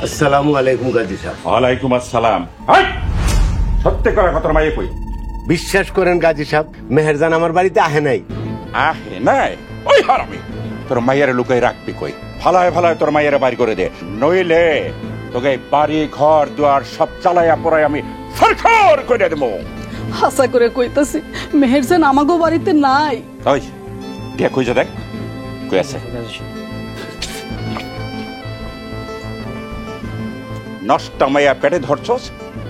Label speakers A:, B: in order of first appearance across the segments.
A: আসসালামু আলাইকুম গাজী সাহেব।
B: ওয়ালাইকুম আসসালাম। সত্যি করে কথা মাইয়ে কই?
A: বিশ্বাস করেন গাজী সাহেব, মেহেরজান আমার বাড়িতে আহে নাই।
B: আহে নাই? ওই হারামি, তোর মাইয়ারে লুকাই রাখবি কই? ফালায় ফালায় তোর মাইয়ারে বাড়ি করে দে, নইলে তোকে বাড়ি ঘর দুয়ার সব চালাইয়া পড়াই আমি সরকার করে দেবো।
C: হাসা করে কইতাছি, মেহেরজান আমাগো বাড়িতে নাই।
B: ওই টিয়া কই যা, দেখ কই আছে। নষ্ট মাইয়া পেটে ধরছস,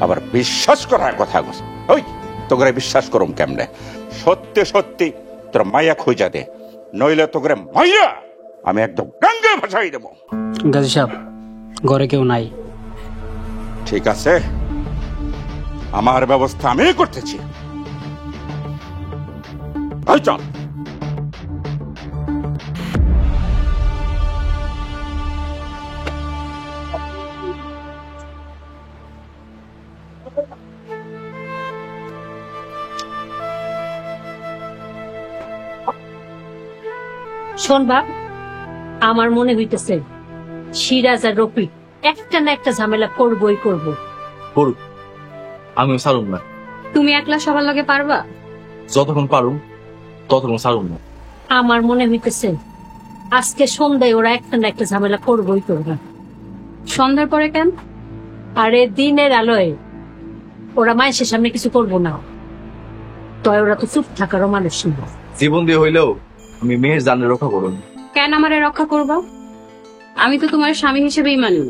B: আবার বিশ্বাস করার কথা কস। ওই তোকে বিশ্বাস করুম কেমনে? সত্যি সত্যি তোর মাইয়া খুঁজা দে, নইলে তোকে মাইয়া আমি একদম গঙ্গা ভাসাই দেবো।
D: গাজী সাহেব, ঘরে কেউ নাই।
B: ঠিক আছে, আমার ব্যবস্থা আমি করতেছি। এই চল।
E: শোন বাপ, আমার মনে হইতেছে সিরাজ আর রফিক একটা না একটা ঝামেলা করবই করব।
F: করুক, আমিও সারুম না।
E: তুমি একলা সবার লগে পারবা?
F: যতক্ষণ পারুম ততক্ষণ সারুম না।
E: আমার মনে হইতেছে আজকে সন্ধ্যায় ওরা একটা না একটা ঝামেলা করবই করবে। সন্ধ্যার পরে কেন? আরে দিনের আলোয় ওরা মায়ের সামনে কিছু করবো না, তয় ওরা তো চুপ থাকারও মানুষ না।
F: জীবন দিয়ে হইলেও আমি মেয়ের জানের রক্ষা করুন।
E: কেন আমারে রক্ষা করবা? আমি তো তোমার স্বামী হিসেবেই মানি।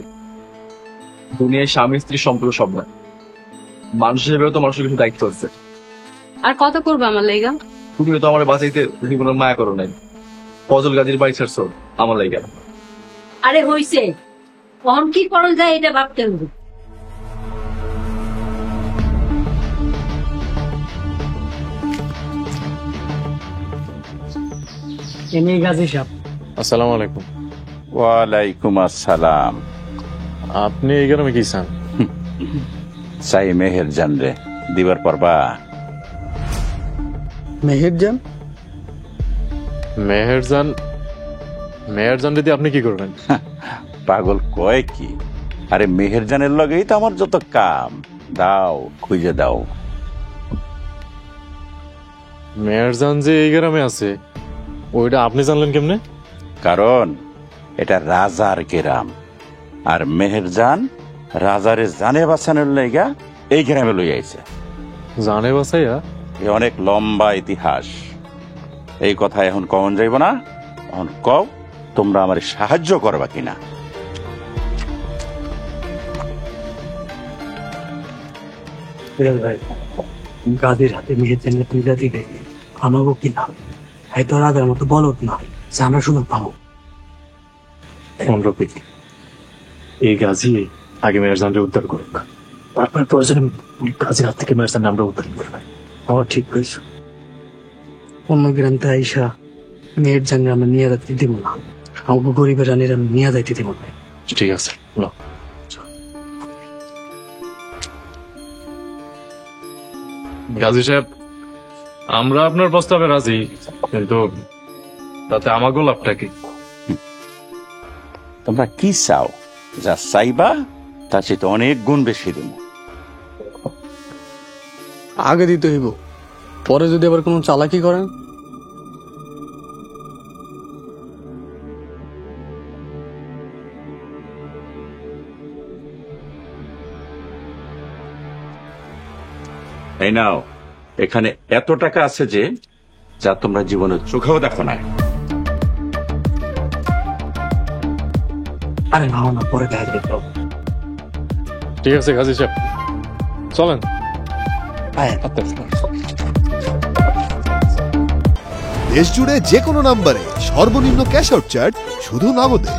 F: দুনিয়ায় স্বামী স্ত্রী সম্পর্ক সব না, মানুষ হিসেবেও তো মানুষের কিছু দায়িত্ব আছে।
E: আর কত করবা আমার লাইগা?
F: তুমি তো আমার বাঁচাইতে জীবনের মায়া করো নাই। ফজল গাজীর বাড়ি ছাড়ছো আমার লাইগা।
E: আরে হইছে, কখন কি করল যায় এটা ভাবতে হবে।
D: এমনি গাজী সাহেব,
G: আসসালামু আলাইকুম।
B: ওয়ালাইকুম আসসালাম।
G: আপনি এই গ্রামে কি চান?
B: চাই মেহেরজান রে, দিবার পারবা?
D: মেহেরজান?
G: মেহেরজান? মেহেরজান দিদি আপনি কি করবেন?
B: পাগল কয় কি? আরে মেহেরজানের লগেই তো আমার যত কাম। দাও, খুঁজে দাও।
G: মেহেরজান যে এই গ্রামে আছে ওইটা আপনি জানলেন কেমনে?
B: কারণ এটা রাজার গ্রাম, আর মেহেরজান রাজারে জানে বাঁচানোর লাইগা এই গ্রামে লই আইছে।
G: জানে বাসাইয়া?
B: এ অনেক লম্বা ইতিহাস, এই কথা এখন কখন যাইব না। এখন কও তোমরা আমার সাহায্য করবা কিনা।
D: গাজীর হাতে মেহেরজানের তুইলা দিবে আমাগো কি না? হয়তো রাজার মতো বলত না যে আমরা শুধু পাবো।
G: অনুরূপী এই গাজী আগে মেহেরজানকে উদ্ধার করুক, তারপর প্রয়োজনে গাজীর হাত থেকে মেহেরজান আমরা উদ্ধার করবে।
D: ঠিক হয়েছ। অন্য গ্রামতে আইসা মেহেরজানকে আমরা নিয়ে যাইতে দিব না, আমাকে গরিবের রানীরা নিয়ে যাইতে দিব না।
G: ঠিক আছে, গাজী সাহেব, আমরা আপনার প্রস্তাবে রাজি, কিন্তু তাতে আমাকেও লাভটা কি?
B: তোমরা কি চাও? যা চাইবা তার চেয়ে অনেক গুণ বেশি দেব।
D: আগে দিতে হইব, পরে যদি আবার কোনো চালাকি করেন।
B: এই নাও, এখানে এত টাকা আছে যে যা তোমরা জীবনে চোখেও দেখো না।
D: আরে না না, পরে দেখা যাবে।
G: ঠিক আছে গাজী সাহেব, চলেন।
H: দেশ জুড়ে যে কোনো নম্বরে সর্বনিম্ন ক্যাশ আউট চার্জ শুধু নগদে।